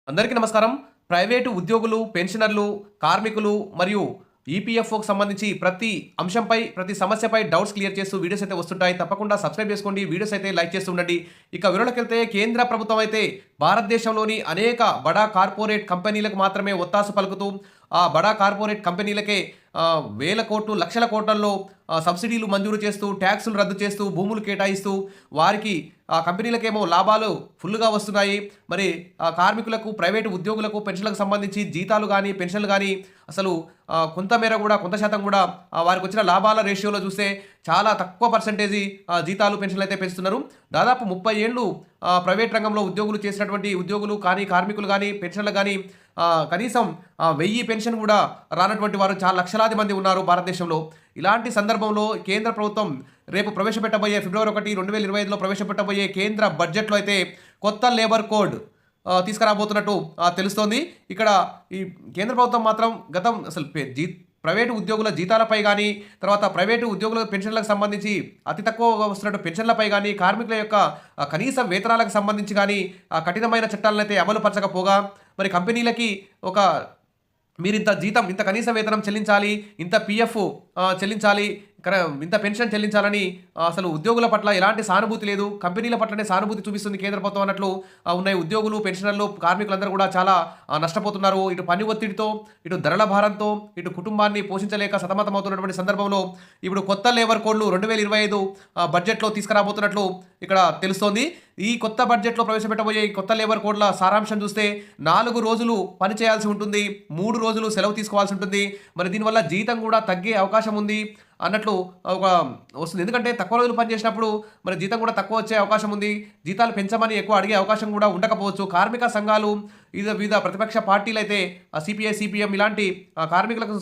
అందరికీ నమస్కారం. ప్రైవేటు ఉద్యోగులు, పెన్షనర్లు, కార్మికులు మరియు ఈపీఎఫ్ఓకి సంబంధించి ప్రతి అంశంపై, ప్రతి సమస్యపై డౌట్స్ క్లియర్ చేస్తూ వీడియోస్ అయితే వస్తుంటాయి. తప్పకుండా సబ్స్క్రైబ్ చేసుకోండి. వీడియోస్ అయితే లైక్ చేస్తూ ఉండండి. ఇక వివరాలకెళ్తే కేంద్ర ప్రభుత్వం అయితే భారతదేశంలోని అనేక బడా కార్పొరేట్ కంపెనీలకు మాత్రమే ఒత్తాసు పలుకుతూ ఆ బడా కార్పొరేట్ కంపెనీలకే వేల కోట్లు, లక్షల కోట్లలో సబ్సిడీలు మంజూరు చేస్తూ, ట్యాక్సులు రద్దు చేస్తూ, భూములు కేటాయిస్తూ వారికి ఆ కంపెనీలకేమో లాభాలు ఫుల్గా వస్తున్నాయి. మరి కార్మికులకు, ప్రైవేటు ఉద్యోగులకు, పెన్షన్లకు సంబంధించి జీతాలు కానీ, పెన్షన్లు కానీ అసలు కొంతమేర కూడా, కొంత శాతం కూడా వారికి వచ్చిన లాభాల రేషియోలో చూస్తే చాలా తక్కువ పర్సెంటేజీ జీతాలు, పెన్షన్లు అయితే పెంచుతున్నారు. దాదాపు 30 ఏళ్ళు ప్రైవేట్ రంగంలో ఉద్యోగులు చేసినటువంటి ఉద్యోగులు కానీ, కార్మికులు కానీ, పెన్షన్లు కానీ కనీసం 1000 పెన్షన్ కూడా రానటువంటి వారు చాలా లక్షలాది మంది ఉన్నారు భారతదేశంలో. ఇలాంటి సందర్భంలో కేంద్ర ప్రభుత్వం రేపు ప్రవేశపెట్టబోయే ఫిబ్రవరి 1, 2025లో ప్రవేశపెట్టబోయే కేంద్ర బడ్జెట్లో అయితే కొత్త లేబర్ కోడ్ తీసుకురాబోతున్నట్టు తెలుస్తోంది. ఇక్కడ ఈ కేంద్ర ప్రభుత్వం మాత్రం గతం అసలు ప్రైవేటు ఉద్యోగుల జీతాలపై కానీ, తర్వాత ప్రైవేటు ఉద్యోగుల పెన్షన్లకు సంబంధించి అతి తక్కువగా వస్తున్నట్టు పెన్షన్లపై కానీ, కార్మికుల యొక్క కనీస వేతనాలకు సంబంధించి కానీ కఠినమైన చట్టాలను అయితే అమలు పరచకపోగా, మరి కంపెనీలకి ఒక మీరింత జీతం, ఇంత కనీస వేతనం చెల్లించాలి, ఇంత పీఎఫ్ చెల్లించాలి, ఇంత పెన్షన్ చెల్లించాలని అసలు ఉద్యోగుల పట్ల ఎలాంటి సానుభూతి లేదు. కంపెనీల పట్లనే సానుభూతి చూపిస్తుంది కేంద్ర ప్రభుత్వం అన్నట్లు ఉన్నాయి. ఉద్యోగులు, పెన్షనర్లు, కార్మికులందరూ కూడా చాలా నష్టపోతున్నారు. ఇటు పని ఒత్తిడితో, ఇటు ధరల భారంతో, ఇటు కుటుంబాన్ని పోషించలేక సతమతమవుతున్నటువంటి సందర్భంలో ఇప్పుడు కొత్త లేబర్ కోడ్లు 2025 బడ్జెట్లో తీసుకురాబోతున్నట్లు ఇక్కడ తెలుస్తోంది. ఈ కొత్త బడ్జెట్లో ప్రవేశపెట్టబోయే ఈ కొత్త లేబర్ కోడ్ల సారాంశం చూస్తే 4 రోజులు పని చేయాల్సి ఉంటుంది, 3 రోజులు సెలవు తీసుకోవాల్సి ఉంటుంది. మరి దీనివల్ల జీతం కూడా తగ్గే అవకాశం ఉంది అన్నట్లు ఒక వస్తుంది. ఎందుకంటే తక్కువ రోజులు పనిచేసినప్పుడు మరి జీతం కూడా తక్కువ వచ్చే అవకాశం ఉంది. జీతాలు పెంచమని ఎక్కువ అడిగే అవకాశం కూడా ఉండకపోవచ్చు. కార్మిక సంఘాలు, వివిధ ప్రతిపక్ష పార్టీలు అయితే సిపిఐ, సిపిఎం ఇలాంటి కార్మికులకు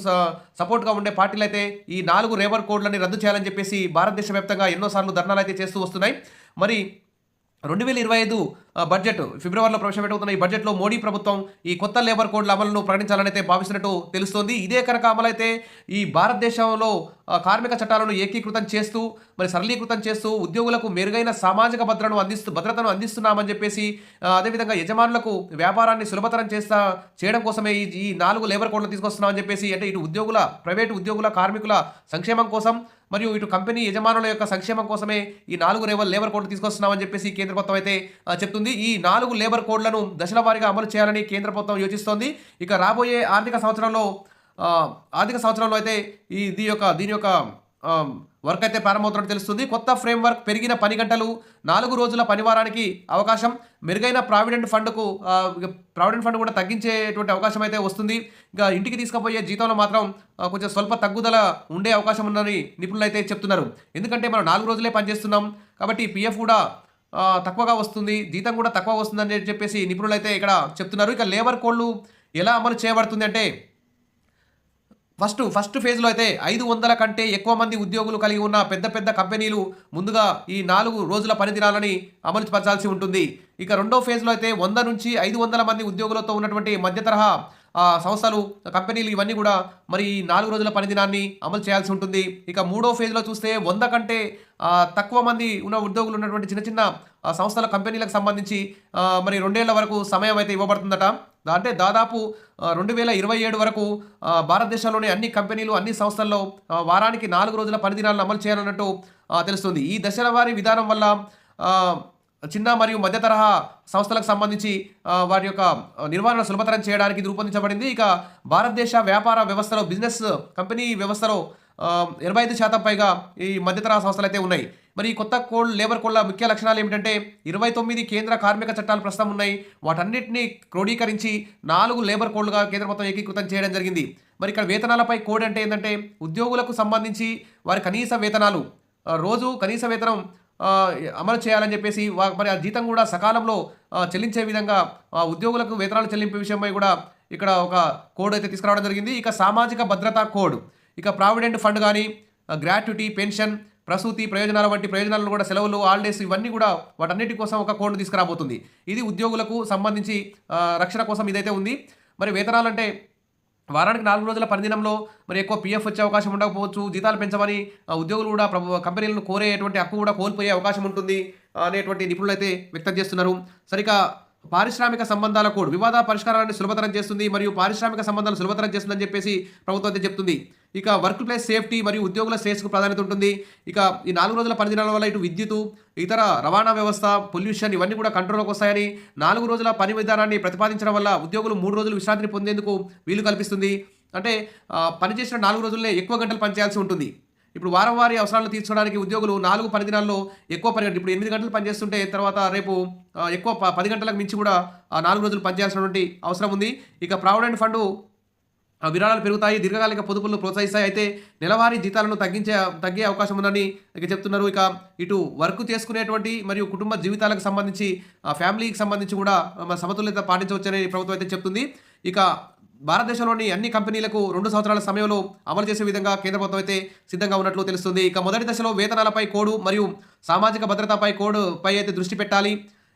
సపోర్ట్గా ఉండే పార్టీలు అయితే ఈ 4 లేబర్ కోడ్లని రద్దు చేయాలని చెప్పేసి భారతదేశ వ్యాప్తంగా ఎన్నోసార్లు ధర్నాలు అయితే చేస్తూ వస్తున్నాయి. మరి 2025 బడ్జెట్ ఫిబ్రవరిలో ప్రవేశపెట్టుతున్న ఈ బడ్జెట్లో మోడీ ప్రభుత్వం ఈ కొత్త లేబర్ కోడ్ల అమలును ప్రకటించాలని అయితే భావిస్తున్నట్టు తెలుస్తోంది. ఇదే కనుక అమలైతే ఈ భారతదేశంలో కార్మిక చట్టాలను ఏకీకృతం చేస్తూ, మరి సరళీకృతం చేస్తూ, ఉద్యోగులకు మెరుగైన సామాజిక భద్రతను అందిస్తున్నామని చెప్పేసి, అదేవిధంగా యజమానులకు వ్యాపారాన్ని సులభతరం చేయడం కోసమే ఈ 4 లేబర్ కోడ్లను తీసుకొస్తున్నామని చెప్పేసి, అంటే ఇటు ఉద్యోగుల, ప్రైవేటు ఉద్యోగుల, కార్మికుల సంక్షేమం కోసం మరియు ఇటు కంపెనీ యజమానుల యొక్క సంక్షేమం కోసమే ఈ 4 లేబర్ కోడ్లు తీసుకొస్తున్నామని చెప్పేసి కేంద్ర ప్రభుత్వం అయితే చెప్తుంది. ఈ 4 లేబర్ కోడ్లను దశల వారీగా అమలు చేయాలని కేంద్ర ప్రభుత్వం యోచిస్తోంది. ఇక రాబోయే ఆర్థిక సంవత్సరంలో అయితే దీని యొక్క వర్క్ అయితే ప్రారంభమవుతున్నట్టు తెలుస్తుంది. కొత్త ఫ్రేమ్వర్క్, పెరిగిన పని గంటలు, 4 రోజుల పనివారానికి అవకాశం, మెరుగైన ప్రావిడెంట్ ఫండ్ కూడా తగ్గించేటువంటి అవకాశం అయితే వస్తుంది. ఇంకా ఇంటికి తీసుకుపోయే జీతంలో మాత్రం కొంచెం స్వల్ప తగ్గుదల ఉండే అవకాశం ఉందని నిపుణులు అయితే చెప్తున్నారు. ఎందుకంటే మనం 4 రోజులే పనిచేస్తున్నాం కాబట్టి పిఎఫ్ కూడా తక్కువగా వస్తుంది, జీతం కూడా తక్కువ వస్తుందని చెప్పేసి నిపుణులు అయితే ఇక్కడ చెప్తున్నారు. ఇక లేబర్ కోడ్లు ఎలా అమలు చేయబడుతుంది అంటే, ఫస్ట్ ఫేజ్లో అయితే 500 కంటే ఎక్కువ మంది ఉద్యోగులు కలిగి ఉన్న పెద్ద కంపెనీలు ముందుగా ఈ 4 రోజుల పని దినాలని అమలు పరచాల్సి ఉంటుంది. ఇక రెండో ఫేజ్లో అయితే 100 నుంచి 500 మంది ఉద్యోగులతో ఉన్నటువంటి మధ్య తరహా సంస్థలు, కంపెనీలు ఇవన్నీ కూడా మరి 4 రోజుల పని దినాన్ని అమలు చేయాల్సి ఉంటుంది. ఇక మూడో ఫేజ్లో చూస్తే 100 కంటే తక్కువ మంది ఉన్న ఉద్యోగులు ఉన్నటువంటి చిన్న సంస్థల, కంపెనీలకు సంబంధించి మరి 2 ఏళ్ల వరకు సమయం అయితే ఇవ్వబడుతుందట. అంటే దాదాపు 2027 వరకు భారతదేశంలోని అన్ని కంపెనీలు, అన్ని సంస్థల్లో వారానికి 4 రోజుల పని దినాలను అమలు చేయాలన్నట్టు తెలుస్తుంది. ఈ దశల వారీ విధానం వల్ల చిన్న మరియు మధ్య తరహా సంస్థలకు సంబంధించి వాటి యొక్క నిర్వహణ సులభతరం చేయడానికి రూపొందించబడింది. ఇక భారతదేశ వ్యాపార వ్యవస్థలో, బిజినెస్ కంపెనీ వ్యవస్థలో 85% పైగా ఈ మధ్య తరహా సంస్థలు అయితే ఉన్నాయి. మరి ఈ కొత్త లేబర్ కోడ్ల ముఖ్య లక్షణాలు ఏమిటంటే, 29 కేంద్ర కార్మిక చట్టాలు ప్రస్తుతం ఉన్నాయి. వాటన్నిటిని క్రోడీకరించి 4 లేబర్ కోడ్లుగా కేంద్ర ప్రభుత్వం ఏకీకృతం చేయడం జరిగింది. మరి ఇక్కడ వేతనాలపై కోడ్ అంటే ఏంటంటే, ఉద్యోగులకు సంబంధించి వారి కనీస వేతనాలు, రోజు కనీస వేతనం అమలు చేయాలని చెప్పేసి, మరి ఆ జీతం కూడా సకాలంలో చెల్లించే విధంగా ఉద్యోగులకు వేతనాలు చెల్లింపే విషయంపై కూడా ఇక్కడ ఒక కోడ్ అయితే తీసుకురావడం జరిగింది. ఇక సామాజిక భద్రతా కోడ్, ఇక ప్రావిడెంట్ ఫండ్ కానీ, గ్రాట్యుటీ, పెన్షన్, ప్రసూతి ప్రయోజనాల వంటి ప్రయోజనాలను కూడా, సెలవులు, హాలిడేస్ ఇవన్నీ కూడా వాటన్నిటి కోసం ఒక కోడ్ తీసుకురాబోతుంది. ఇది ఉద్యోగులకు సంబంధించి రక్షణ కోసం ఇదైతే ఉంది. మరి వేతనాలు అంటే వారానికి 4 రోజుల పనిదినంలో మరి ఎక్కువ పీఎఫ్ వచ్చే అవకాశం ఉండకపోవచ్చు. జీతాలు పెంచమని ఉద్యోగులు కూడా కంపెనీలను కోరేటువంటి హక్కు కూడా కోల్పోయే అవకాశం ఉంటుంది అనేటువంటి నిపుణులు అయితే వ్యక్తం చేస్తున్నారు. సరిగా పారిశ్రామిక సంబంధాల కోడ్ వివాద పరిష్కారాన్ని సులభతరం చేస్తుంది మరియు పారిశ్రామిక సంబంధాలు సులభతరం చేస్తుందని చెప్పేసి ప్రభుత్వం అయితే చెప్తుంది. ఇక వర్క్ ప్లేస్ సేఫ్టీ మరియు ఉద్యోగుల శ్రేయస్సుకు ప్రాధాన్యత ఉంటుంది. ఇక ఈ 4 రోజుల పనిదినాల వల్ల ఇటు విద్యుత్, ఇతర రవాణా వ్యవస్థ, పొల్యూషన్ ఇవన్నీ కూడా కంట్రోల్లోకి వస్తాయని, 4 రోజుల పని విధానాన్ని ప్రతిపాదించడం వల్ల ఉద్యోగులు 3 రోజులు విశ్రాంతిని పొందేందుకు వీలు కల్పిస్తుంది. అంటే పనిచేసిన 4 రోజులనే ఎక్కువ గంటలు పనిచేయాల్సి ఉంటుంది. ఇప్పుడు వారం వారి అవసరాలను తీర్చడానికి ఉద్యోగులు 4 పని దినాల్లో ఎక్కువ పని గంటలు ఇప్పుడు 8 గంటలు పనిచేస్తుంటే తర్వాత రేపు ఎక్కువ 10 గంటలకు మించి కూడా 4 రోజులు పనిచేయాల్సినటువంటి అవసరం ఉంది. ఇక ప్రావిడెంట్ ఫండ్ విరాళాలు పెరుగుతాయి, దీర్ఘకాలిక పొదుపులను ప్రోత్సహిస్తాయి. అయితే నెలవారీ జీతాలను తగ్గే అవకాశం ఉందని ఇక చెప్తున్నారు. ఇక ఇటు వర్క్ చేసుకునేటువంటి మరియు కుటుంబ జీవితాలకు సంబంధించి ఫ్యామిలీకి సంబంధించి కూడా సమతుల్యత పాటించవచ్చని ప్రభుత్వం అయితే చెప్తుంది. ఇక భారతదేశంలోని అన్ని కంపెనీలకు 2 సంవత్సరాల సమయంలో అమలు చేసే విధంగా కేంద్ర ప్రభుత్వం అయితే సిద్ధంగా ఉన్నట్లు తెలుస్తుంది. ఇక మొదటి దశలో వేతనాలపై కోడ్ మరియు సామాజిక భద్రతపై కోడ్ పై అయితే దృష్టి పెట్టాలి.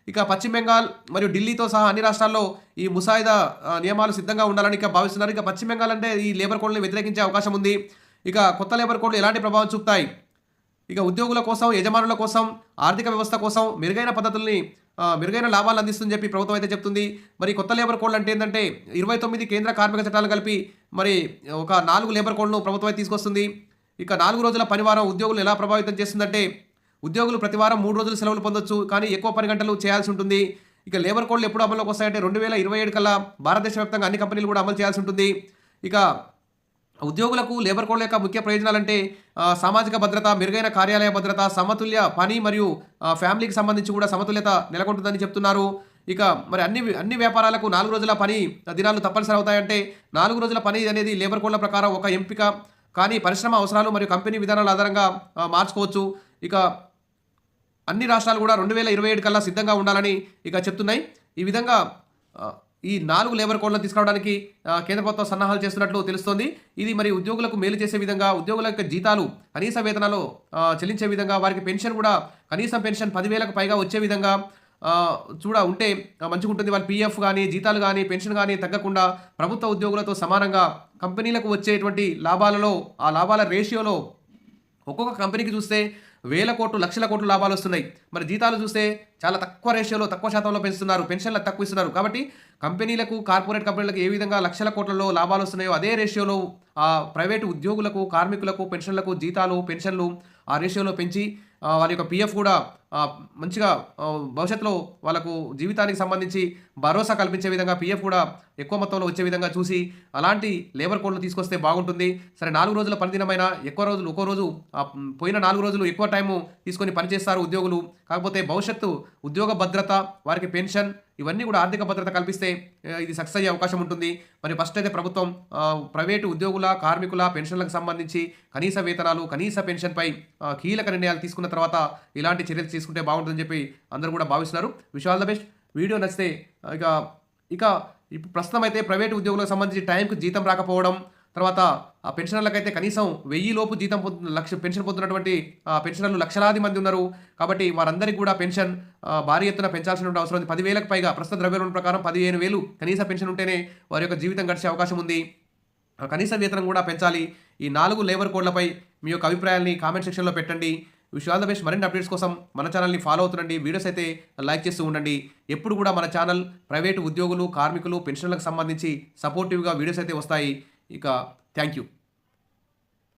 ఇక పశ్చిమ బెంగాల్ మరియు ఢిల్లీతో సహా అన్ని రాష్ట్రాల్లో ఈ ముసాయిదా నియమాలు సిద్ధంగా ఉండాలని ఇక భావిస్తున్నారు. ఇక పశ్చిమ బెంగాల్ అంటే ఈ లేబర్ కోడ్ని వ్యతిరేకించే అవకాశం ఉంది. ఇక కొత్త లేబర్ కోడ్లు ఎలాంటి ప్రభావం చూపుతాయి? ఇక ఉద్యోగుల కోసం, యజమానుల కోసం, ఆర్థిక వ్యవస్థ కోసం మెరుగైన పద్ధతుల్ని మెరుగైన లాభాలు అందిస్తుందని చెప్పి ప్రభుత్వం అయితే చెప్తుంది. మరి కొత్త లేబర్ కోడ్లు అంటే ఏంటంటే 29 కేంద్ర కార్మిక చట్టాలు కలిపి మరి ఒక 4 లేబర్ కోడ్లను ప్రభుత్వం అయితే తీసుకొస్తుంది. ఇక 4 రోజుల పనివారం ఉద్యోగులు ఎలా ప్రభావితం చేస్తుందంటే ఉద్యోగులు ప్రతి వారం 3 రోజులు సెలవులు పొందొచ్చు, కానీ ఎక్కువ పని గంటలు చేయాల్సి ఉంటుంది. ఇక లేబర్ కోడ్లు ఎప్పుడు అమల్లోకి వస్తాయంటే 2027 కల్లా భారతదేశ వ్యాప్తంగా అన్ని కంపెనీలు కూడా అమలు చేయాల్సి ఉంటుంది. ఇక ఉద్యోగులకు లేబర్ కోడ్ల యొక్క ముఖ్య ప్రయోజనాలంటే సామాజిక భద్రత, మెరుగైన కార్యాలయ భద్రత, సమతుల్య పని మరియు ఫ్యామిలీకి సంబంధించి కూడా సమతుల్యత నెలకొంటుందని చెప్తున్నారు. ఇక మరి అన్ని వ్యాపారాలకు 4 రోజుల పని దినాలు తప్పనిసరి అవుతాయంటే 4 రోజుల పని అనేది లేబర్ కోడ్ల ప్రకారం ఒక ఎంపిక, కానీ పరిశ్రమ అవసరాలు మరియు కంపెనీ విధానాల ఆధారంగా మార్చుకోవచ్చు. ఇక అన్ని రాష్ట్రాలు కూడా 2027 కల్లా సిద్ధంగా ఉండాలని ఇక చెప్తున్నాయి. ఈ విధంగా ఈ 4 లేబర్ కోడ్లను తీసుకురావడానికి కేంద్ర ప్రభుత్వం సన్నాహాలు చేస్తున్నట్లు తెలుస్తోంది. ఇది మరి ఉద్యోగులకు మేలు చేసే విధంగా, ఉద్యోగుల యొక్క జీతాలు కనీస వేతనాలు చెల్లించే విధంగా, వారికి పెన్షన్ కూడా కనీసం పెన్షన్ 10,000కు పైగా వచ్చే విధంగా ఉంటే మంచిగా ఉంటుంది. వాళ్ళ పీఎఫ్ కానీ, జీతాలు కానీ, పెన్షన్ కానీ తగ్గకుండా ప్రభుత్వ ఉద్యోగులతో సమానంగా కంపెనీలకు వచ్చేటువంటి లాభాలలో ఆ లాభాల రేషియోలో ఒక్కొక్క కంపెనీకి చూస్తే వేల కోట్లు, లక్షల కోట్లు లాభాలు వస్తున్నాయి. మరి జీతాలు చూస్తే చాలా తక్కువ రేషియోలో, తక్కువ శాతంలో పెంచుతున్నారు, పెన్షన్లకు తక్కువ ఇస్తున్నారు. కాబట్టి కంపెనీలకు, కార్పొరేట్ కంపెనీలకు ఏ విధంగా లక్షల కోట్లలో లాభాలు వస్తున్నాయో అదే రేషియోలో ప్రైవేటు ఉద్యోగులకు, కార్మికులకు, పెన్షన్లకు, జీతాలు, పెన్షన్లు ఆ రేషియోలో పెంచి వారి యొక్క పీఎఫ్ కూడా మంచిగా భవిష్యత్తులో వాళ్ళకు జీవితానికి సంబంధించి భరోసా కల్పించే విధంగా పీఎఫ్ కూడా ఎక్కువ మొత్తంలో వచ్చే విధంగా చూసి అలాంటి లేబర్ కోడ్లు తీసుకొస్తే బాగుంటుంది. సరే, 4 రోజుల పనిదినమైన ఎక్కువ రోజులు, ఒక్కో రోజు పోయిన 4 రోజులు ఎక్కువ టైము తీసుకొని పనిచేస్తారు ఉద్యోగులు. కాకపోతే భవిష్యత్తు ఉద్యోగ భద్రత, వారికి పెన్షన్ ఇవన్నీ కూడా ఆర్థిక భద్రత కల్పిస్తే ఇది సక్సెస్ అయ్యే అవకాశం ఉంటుంది. మరి ఫస్ట్ అయితే ప్రభుత్వం ప్రైవేటు ఉద్యోగుల, కార్మికుల పెన్షన్లకు సంబంధించి కనీస వేతనాలు, కనీస పెన్షన్పై కీలక నిర్ణయాలు తీసుకున్న తర్వాత ఇలాంటి చర్యలు తీసుకుంటే బాగుంటుందని చెప్పి అందరూ కూడా భావిస్తున్నారు. Wish all the best. Video నచ్చితే ఇక ఇప్పుడు ప్రస్తుతం అయితే ప్రైవేటు ఉద్యోగులకు సంబంధించి టైంకు జీతం రాకపోవడం, తర్వాత ఆ పెన్షనర్లకైతే కనీసం 1000 లోపు జీతం పెన్షన్ పొందుతున్నటువంటి పెన్షనర్లు లక్షలాది మంది ఉన్నారు. కాబట్టి వారందరికీ కూడా పెన్షన్ భారీ ఎత్తున పెంచాల్సిన అవసరం ఉంది. 10,000కు పైగా ప్రస్తుత ద్రవ్యోల్బణం ప్రకారం 15,000 కనీస పెన్షన్ ఉంటేనే వారి యొక్క జీవితం గడిచే అవకాశం ఉంది. కనీస వేతనం కూడా పెంచాలి. ఈ 4 లేబర్ కోడ్లపై మీ యొక్క అభిప్రాయాల్ని కామెంట్ సెక్షన్లో పెట్టండి. Wish all the best. మరిన్ని అప్డేట్స్ కోసం మన ఛానల్ని ఫాలో అవుతుండండి. వీడియోస్ అయితే లైక్ చేస్తూ ఉండండి. ఎప్పుడు కూడా మన ఛానల్ ప్రైవేటు ఉద్యోగులు, కార్మికులు, పెన్షన్లకు సంబంధించి సపోర్టివ్గా వీడియోస్ అయితే వస్తాయి. ఇక థ్యాంక్ యూ.